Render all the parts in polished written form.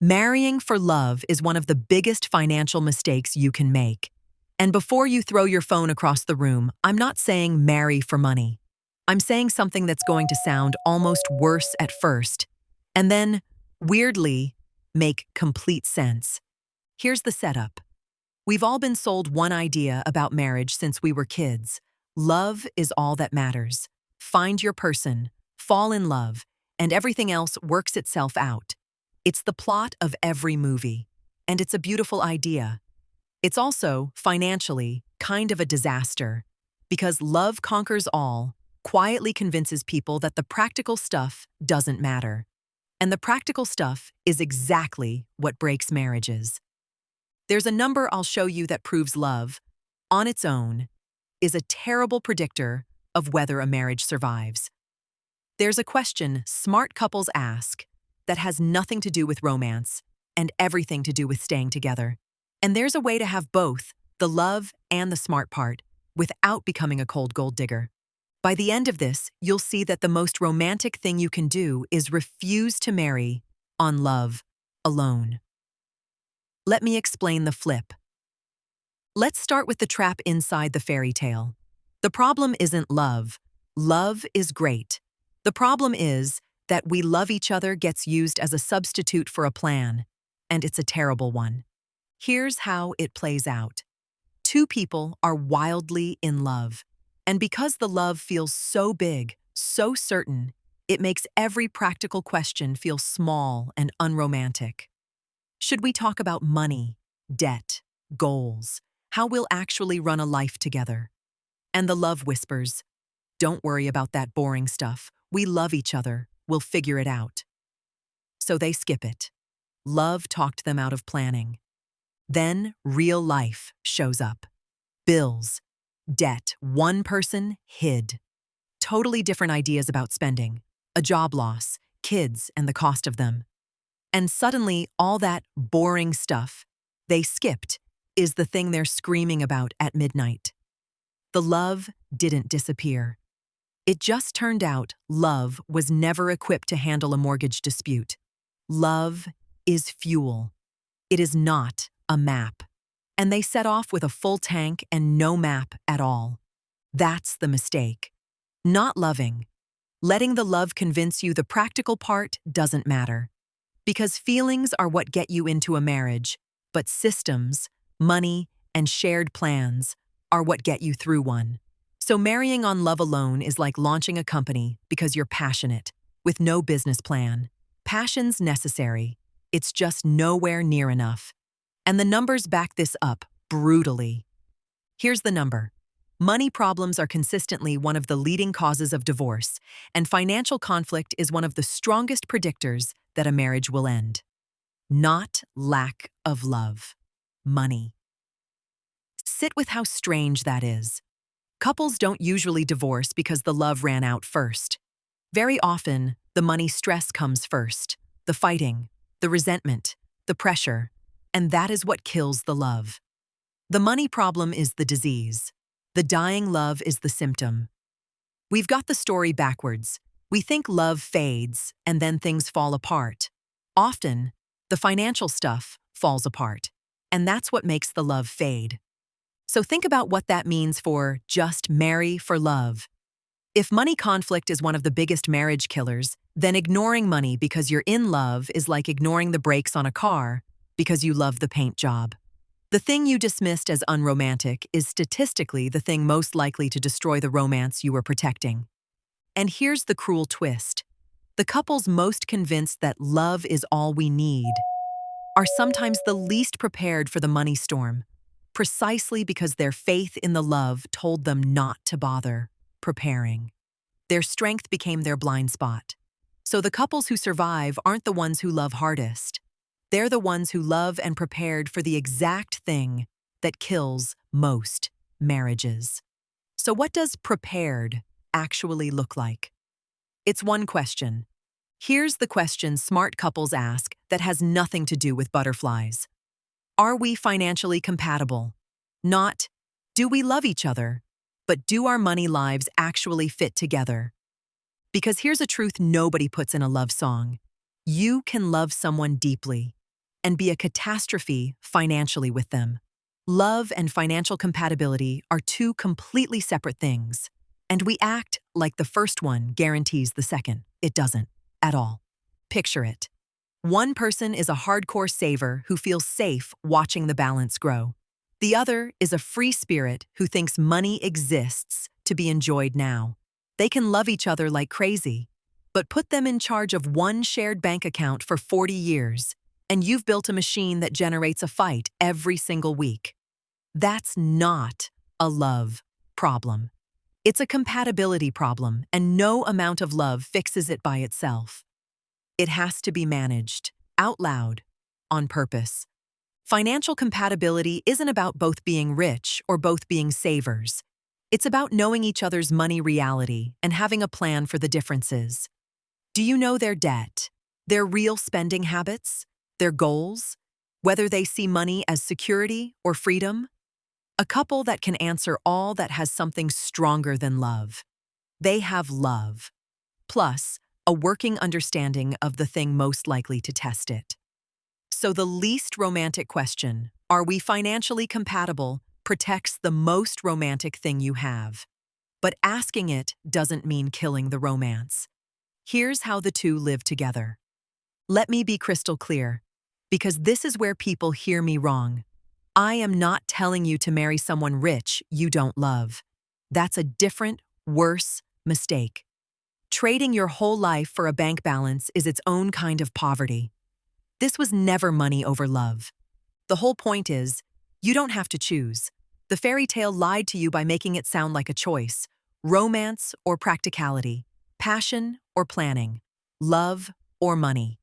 Marrying for love is one of the biggest financial mistakes you can make. And before you throw your phone across the room, I'm not saying marry for money. I'm saying something that's going to sound almost worse at first, and then, weirdly, make complete sense. Here's the setup. We've all been sold one idea about marriage since we were kids. Love is all that matters. Find your person, fall in love, and everything else works itself out. It's the plot of every movie, and it's a beautiful idea. It's also, financially, kind of a disaster, because love conquers all, quietly convinces people that the practical stuff doesn't matter. And the practical stuff is exactly what breaks marriages. There's a number I'll show you that proves love, on its own, is a terrible predictor of whether a marriage survives. There's a question smart couples ask that has nothing to do with romance and everything to do with staying together. And there's a way to have both, the love and the smart part, without becoming a cold gold digger. By the end of this, you'll see that the most romantic thing you can do is refuse to marry on love alone. Let me explain the flip. Let's start with the trap inside the fairy tale. The problem isn't love. Love is great. The problem is that we love each other gets used as a substitute for a plan, and it's a terrible one. Here's how it plays out. Two people are wildly in love, and because the love feels so big, so certain, it makes every practical question feel small and unromantic. Should we talk about money, debt, goals, how we'll actually run a life together? And the love whispers, don't worry about that boring stuff. We love each other. We'll figure it out. So they skip it. Love talked them out of planning. Then real life shows up. Bills, debt, one person hid. Totally different ideas about spending, a job loss, kids, and the cost of them. And suddenly, all that boring stuff they skipped is the thing they're screaming about at midnight. The love didn't disappear. It just turned out love was never equipped to handle a mortgage dispute. Love is fuel. It is not a map. And they set off with a full tank and no map at all. That's the mistake. Not loving. Letting the love convince you the practical part doesn't matter. Because feelings are what get you into a marriage, but systems, money, and shared plans are what get you through one. So marrying on love alone is like launching a company because you're passionate, with no business plan. Passion's necessary. It's just nowhere near enough. And the numbers back this up brutally. Here's the number. Money problems are consistently one of the leading causes of divorce, and financial conflict is one of the strongest predictors that a marriage will end. Not lack of love. Money. Sit with how strange that is. Couples don't usually divorce because the love ran out first. Very often, the money stress comes first, the fighting, the resentment, the pressure, and that is what kills the love. The money problem is the disease. The dying love is the symptom. We've got the story backwards. We think love fades and then things fall apart. Often, the financial stuff falls apart, and that's what makes the love fade. So think about what that means for just marry for love. If money conflict is one of the biggest marriage killers, then ignoring money because you're in love is like ignoring the brakes on a car because you love the paint job. The thing you dismissed as unromantic is statistically the thing most likely to destroy the romance you were protecting. And here's the cruel twist. The couples most convinced that love is all we need are sometimes the least prepared for the money storm, precisely because their faith in the love told them not to bother preparing. Their strength became their blind spot. So the couples who survive aren't the ones who love hardest. They're the ones who love and prepared for the exact thing that kills most marriages. So what does prepared actually look like? It's one question. Here's the question smart couples ask that has nothing to do with butterflies. Are we financially compatible? Not, do we love each other? But do our money lives actually fit together? Because here's a truth nobody puts in a love song. You can love someone deeply, and be a catastrophe financially with them. Love and financial compatibility are two completely separate things, and we act like the first one guarantees the second. It doesn't, at all. Picture it. One person is a hardcore saver who feels safe watching the balance grow. The other is a free spirit who thinks money exists to be enjoyed now. They can love each other like crazy, but put them in charge of one shared bank account for 40 years, and you've built a machine that generates a fight every single week. That's not a love problem. It's a compatibility problem, and no amount of love fixes it by itself. It has to be managed, out loud, on purpose. Financial compatibility isn't about both being rich or both being savers. It's about knowing each other's money reality and having a plan for the differences. Do you know their debt, their real spending habits, their goals, whether they see money as security or freedom? A couple that can answer all that has something stronger than love. They have love, plus a working understanding of the thing most likely to test it. So the least romantic question, are we financially compatible, protects the most romantic thing you have. But asking it doesn't mean killing the romance. Here's how the two live together. Let me be crystal clear, because this is where people hear me wrong. I am not telling you to marry someone rich you don't love. That's a different, worse mistake. Trading your whole life for a bank balance is its own kind of poverty. This was never money over love. The whole point is, you don't have to choose. The fairy tale lied to you by making it sound like a choice: romance or practicality, passion or planning, love or money.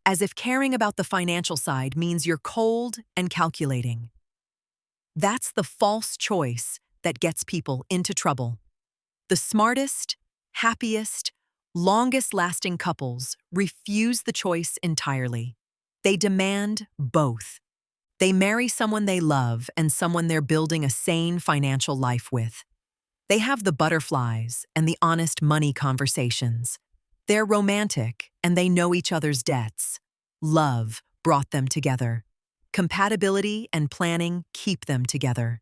As if caring about the financial side means you're cold and calculating. That's the false choice that gets people into trouble. The smartest, happiest, longest-lasting couples refuse the choice entirely. They demand both. They marry someone they love and someone they're building a sane financial life with. They have the butterflies and the honest money conversations. They're romantic and they know each other's debts. Love brought them together. Compatibility and planning keep them together.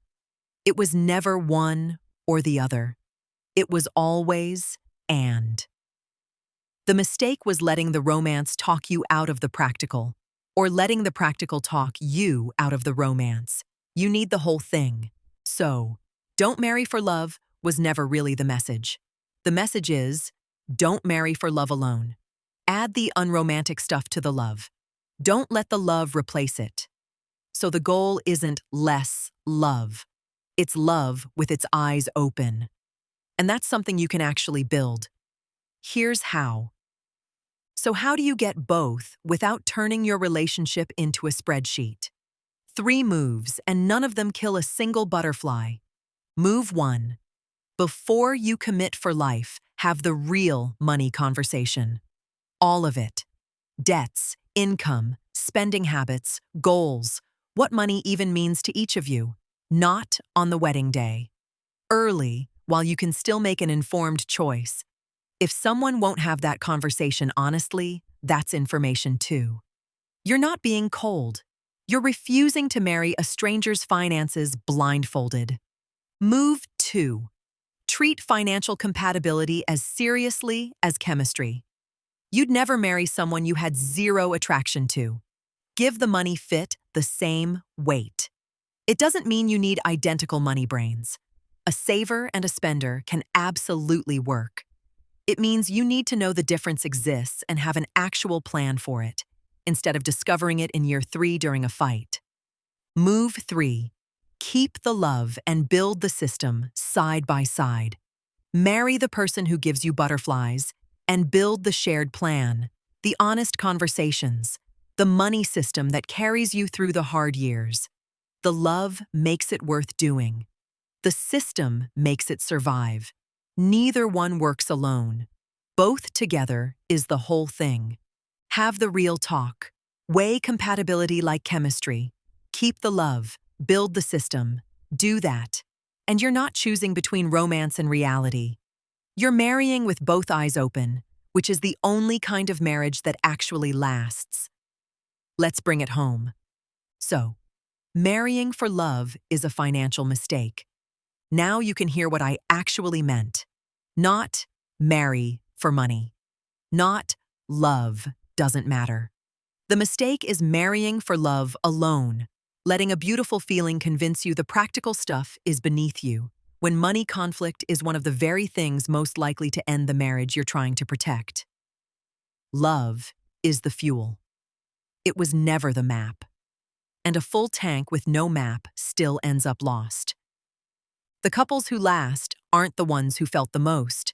It was never one or the other. It was always and. The mistake was letting the romance talk you out of the practical, or letting the practical talk you out of the romance. You need the whole thing. So, don't marry for love was never really the message. The message is, don't marry for love alone. Add the unromantic stuff to the love. Don't let the love replace it. So the goal isn't less love. It's love with its eyes open. And that's something you can actually build. Here's how. So how do you get both without turning your relationship into a spreadsheet? 3 moves, and none of them kill a single butterfly. Move 1. Before you commit for life, have the real money conversation. All of it. Debts, income, spending habits, goals, what money even means to each of you. Not on the wedding day. Early, while you can still make an informed choice. If someone won't have that conversation honestly, that's information too. You're not being cold. You're refusing to marry a stranger's finances blindfolded. Move 2. Treat financial compatibility as seriously as chemistry. You'd never marry someone you had zero attraction to. Give the money fit the same weight. It doesn't mean you need identical money brains. A saver and a spender can absolutely work. It means you need to know the difference exists and have an actual plan for it, instead of discovering it in year 3 during a fight. Move 3. Keep the love and build the system side by side. Marry the person who gives you butterflies and build the shared plan, the honest conversations, the money system that carries you through the hard years. The love makes it worth doing. The system makes it survive. Neither one works alone. Both together is the whole thing. Have the real talk. Weigh compatibility like chemistry. Keep the love. Build the system. Do that. And you're not choosing between romance and reality. You're marrying with both eyes open, which is the only kind of marriage that actually lasts. Let's bring it home. So, marrying for love is a financial mistake. Now you can hear what I actually meant. Not marry for money. Not love doesn't matter. The mistake is marrying for love alone, letting a beautiful feeling convince you the practical stuff is beneath you, when money conflict is one of the very things most likely to end the marriage you're trying to protect. Love is the fuel. It was never the map. And a full tank with no map still ends up lost. The couples who last aren't the ones who felt the most.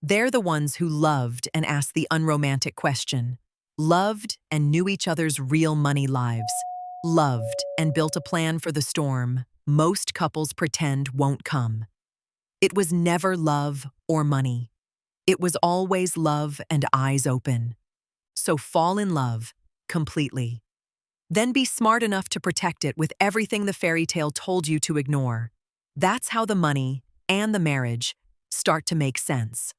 They're the ones who loved and asked the unromantic question, loved and knew each other's real money lives, loved and built a plan for the storm most couples pretend won't come. It was never love or money. It was always love and eyes open. So fall in love completely. Then be smart enough to protect it with everything the fairy tale told you to ignore. That's how the money and the marriage start to make sense.